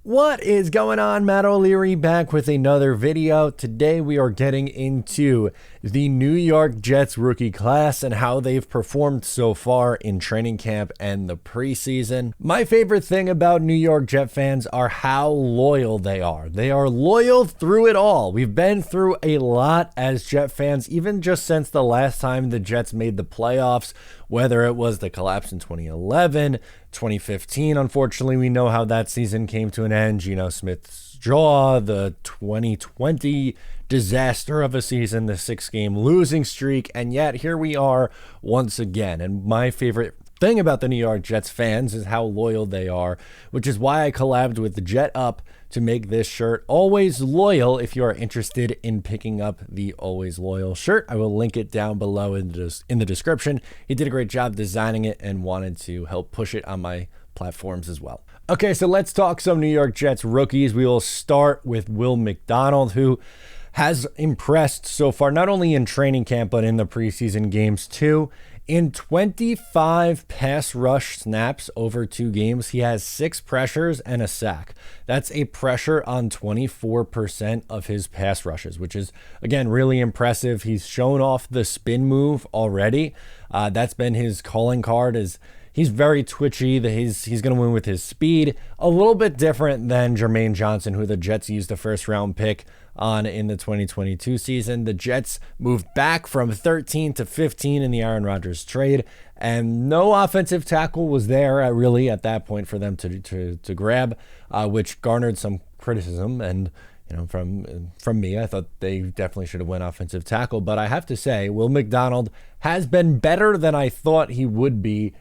What is going on? Matt O'Leary back with another video. Today we are getting into the New York Jets rookie class and how they've performed so far in training camp and the preseason. My favorite thing about New York Jet fans are how loyal they are. They are loyal through it all. We've been through a lot as Jet fans, even just since the last time the Jets made the playoffs, whether it was the collapse in 2011, 2015, unfortunately, we know how that season came to an end. Geno Smith's jaw, the 2020 disaster of a season, the 6-game losing streak, and yet here we are once again. And my favorite thing about the New York Jets fans is how loyal they are, which is why I collabed with the Jet Up to make this shirt. Always Loyal. If you are interested in picking up the Always Loyal shirt, I will link it down below in the description. He did a great job designing it and wanted to help push it on my platforms as well. Okay, so let's talk some New York Jets rookies. We will start with Will McDonald, who has impressed so far, not only in training camp, but in the preseason games too. In 25 pass rush snaps over 2 games, he has 6 pressures and a sack. That's a pressure on 24% of his pass rushes, which is, again, really impressive. He's shown off the spin move already. That's been his calling card. He's very twitchy. He's going to win with his speed. A little bit different than Jermaine Johnson, who the Jets used a first-round pick on in the 2022 season. The Jets moved back from 13 to 15 in the Aaron Rodgers trade, and no offensive tackle was there really at that point for them to grab, which garnered some criticism. And from me, I thought they definitely should have went offensive tackle. But I have to say, Will McDonald has been better than I thought he would be.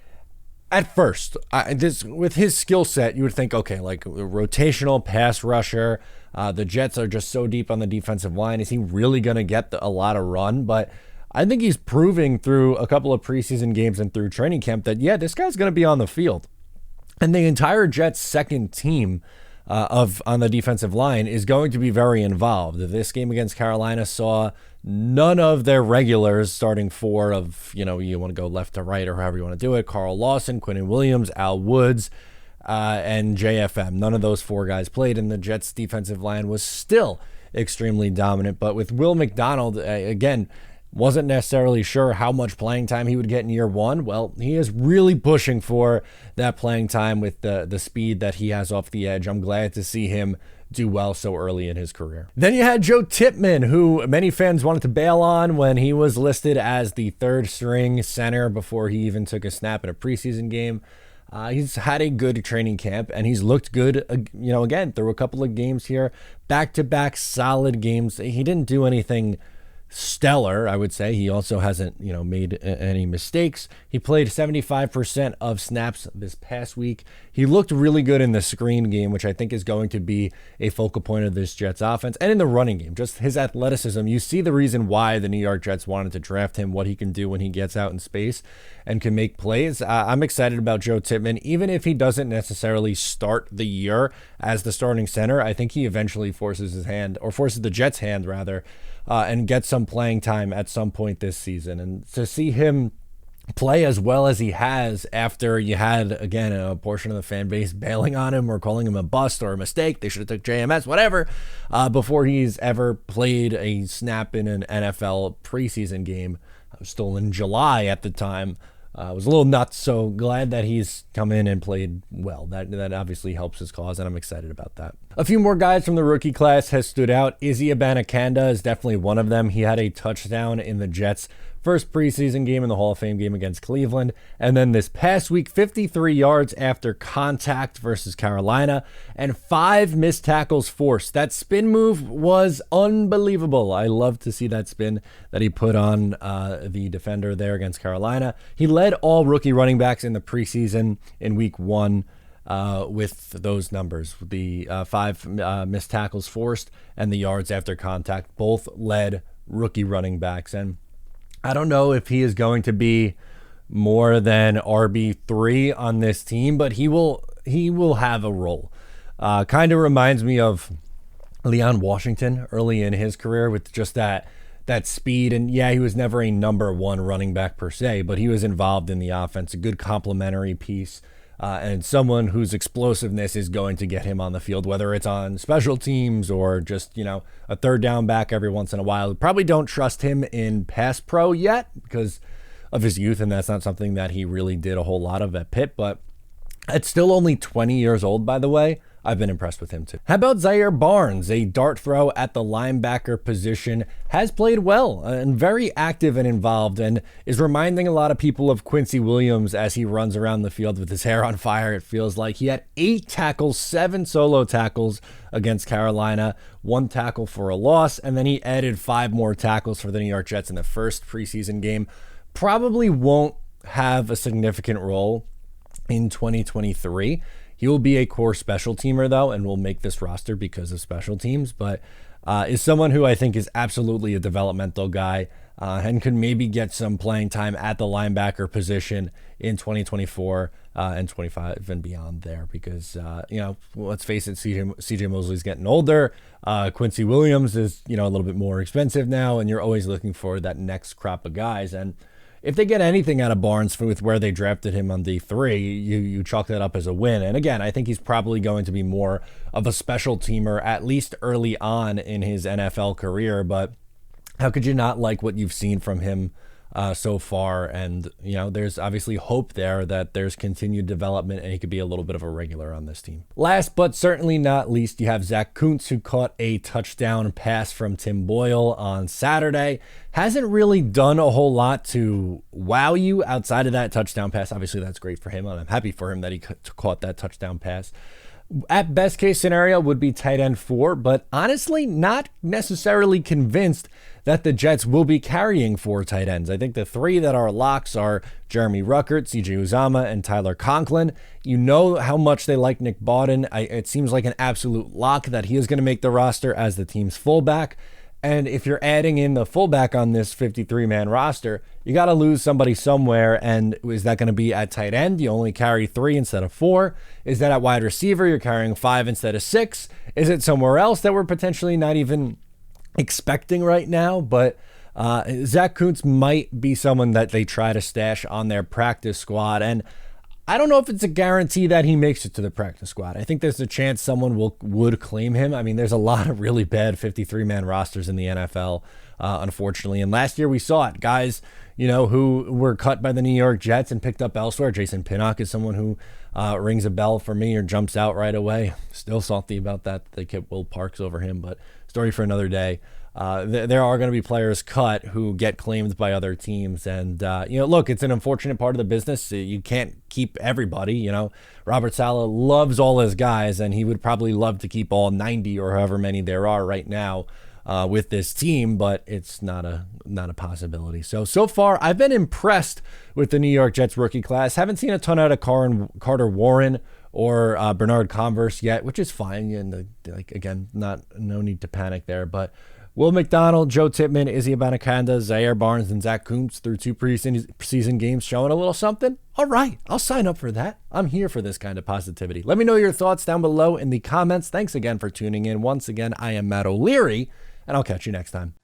At first, with his skill set, you would think, okay, like a rotational pass rusher. The Jets are just so deep on the defensive line. Is he really going to get a lot of run? But I think he's proving through a couple of preseason games and through training camp that, yeah, this guy's going to be on the field. And the entire Jets second team on the defensive line is going to be very involved. This game against Carolina saw none of their regulars, starting 4 of, you want to go left to right or however you want to do it. Carl Lawson, Quinnen Williams, Al Woods, and JFM. None of those 4 guys played, and the Jets defensive line was still extremely dominant. But with Will McDonald, again, wasn't necessarily sure how much playing time he would get in year 1. Well, he is really pushing for that playing time with the speed that he has off the edge. I'm glad to see him do well so early in his career. Then you had Joe Tippmann, who many fans wanted to bail on when he was listed as the 3rd string center before he even took a snap in a preseason game. He's had a good training camp, and he's looked good, again, through a couple of games here. Back-to-back solid games. He didn't do anything stellar, I would say. He also hasn't, made any mistakes. He played 75% of snaps this past week. He looked really good in the screen game, which I think is going to be a focal point of this Jets offense, and in the running game. Just his athleticism. You see the reason why the New York Jets wanted to draft him, what he can do when he gets out in space and can make plays. I'm excited about Joe Tippmann, even if he doesn't necessarily start the year as the starting center. I think he eventually forces the Jets' hand rather, and get some playing time at some point this season. And to see him play as well as he has after you had, again, a portion of the fan base bailing on him or calling him a bust or a mistake, they should have took JMS, whatever, before he's ever played a snap in an NFL preseason game. I was still in July at the time. I was a little nuts, so glad that he's come in and played well. That obviously helps his cause, and I'm excited about that. A few more guys from the rookie class has stood out. Izzy Abanikanda is definitely one of them. He had a touchdown in the Jets' first preseason game in the Hall of Fame game against Cleveland. And then this past week, 53 yards after contact versus Carolina and 5 missed tackles forced. That spin move was unbelievable. I love to see that spin that he put on the defender there against Carolina. He led all rookie running backs in the preseason in week 1 with those numbers. The 5 missed tackles forced and the yards after contact both led rookie running backs. And I don't know if he is going to be more than RB3 on this team, but he will have a role. Kind of reminds me of Leon Washington early in his career with just that speed. And yeah, he was never a number 1 running back per se, but he was involved in the offense, a good complementary piece and someone whose explosiveness is going to get him on the field, whether it's on special teams or just, a third down back every once in a while. Probably don't trust him in pass pro yet because of his youth, and that's not something that he really did a whole lot of at Pitt, but it's still only 20 years old, by the way. I've been impressed with him too. How about Zaire Barnes, a dart throw at the linebacker position, has played well and very active and involved, and is reminding a lot of people of Quincy Williams as he runs around the field with his hair on fire. It feels like he had 8 tackles, 7 solo tackles against Carolina, 1 tackle for a loss, and then he added 5 more tackles for the New York Jets in the first preseason game. Probably won't have a significant role in 2023. He will be a core special teamer, though, and will make this roster because of special teams, but is someone who I think is absolutely a developmental guy and could maybe get some playing time at the linebacker position in 2024 and 25 and beyond there because, let's face it, CJ Mosley's getting older. Quincy Williams is, a little bit more expensive now, and you're always looking for that next crop of guys. And if they get anything out of Barnes with where they drafted him on D3, you chalk that up as a win. And again, I think he's probably going to be more of a special teamer, at least early on in his NFL career. But how could you not like what you've seen from him so far? And, there's obviously hope there that there's continued development and he could be a little bit of a regular on this team. Last but certainly not least, you have Zach Koontz, who caught a touchdown pass from Tim Boyle on Saturday. Hasn't really done a whole lot to wow you outside of that touchdown pass. Obviously, that's great for him, and I'm happy for him that he caught that touchdown pass. At best case scenario would be tight end 4, but honestly, not necessarily convinced that the Jets will be carrying 4 tight ends. I think the 3 that are locks are Jeremy Ruckert, CJ Uzomah, and Tyler Conklin. You know how much they like Nick Bawden. It seems like an absolute lock that he is going to make the roster as the team's fullback. And if you're adding in the fullback on this 53-man roster, you got to lose somebody somewhere. And is that going to be at tight end? You only carry 3 instead of 4. Is that at wide receiver? You're carrying 5 instead of 6. Is it somewhere else that we're potentially not even expecting right now? But Zach Koontz might be someone that they try to stash on their practice squad. And I don't know if it's a guarantee that he makes it to the practice squad. I think there's a chance someone would claim him. I mean, there's a lot of really bad 53-man rosters in the NFL, unfortunately. And last year we saw it. Guys, who were cut by the New York Jets and picked up elsewhere. Jason Pinnock is someone who rings a bell for me or jumps out right away. Still salty about that. They kept Will Parks over him, but story for another day. There are going to be players cut who get claimed by other teams. And, look, it's an unfortunate part of the business. You can't keep everybody. Robert Saleh loves all his guys, and he would probably love to keep all 90 or however many there are right now with this team, but it's not a possibility. So far, I've been impressed with the New York Jets rookie class. Haven't seen a ton out of Carter Warren or Bernard Converse yet, which is fine. And again, no need to panic there, but Will McDonald, Joe Tippmann, Izzy Abanikanda, Zaire Barnes, and Zach Koontz through 2 preseason games showing a little something? All right, I'll sign up for that. I'm here for this kind of positivity. Let me know your thoughts down below in the comments. Thanks again for tuning in. Once again, I am Matt O'Leary, and I'll catch you next time.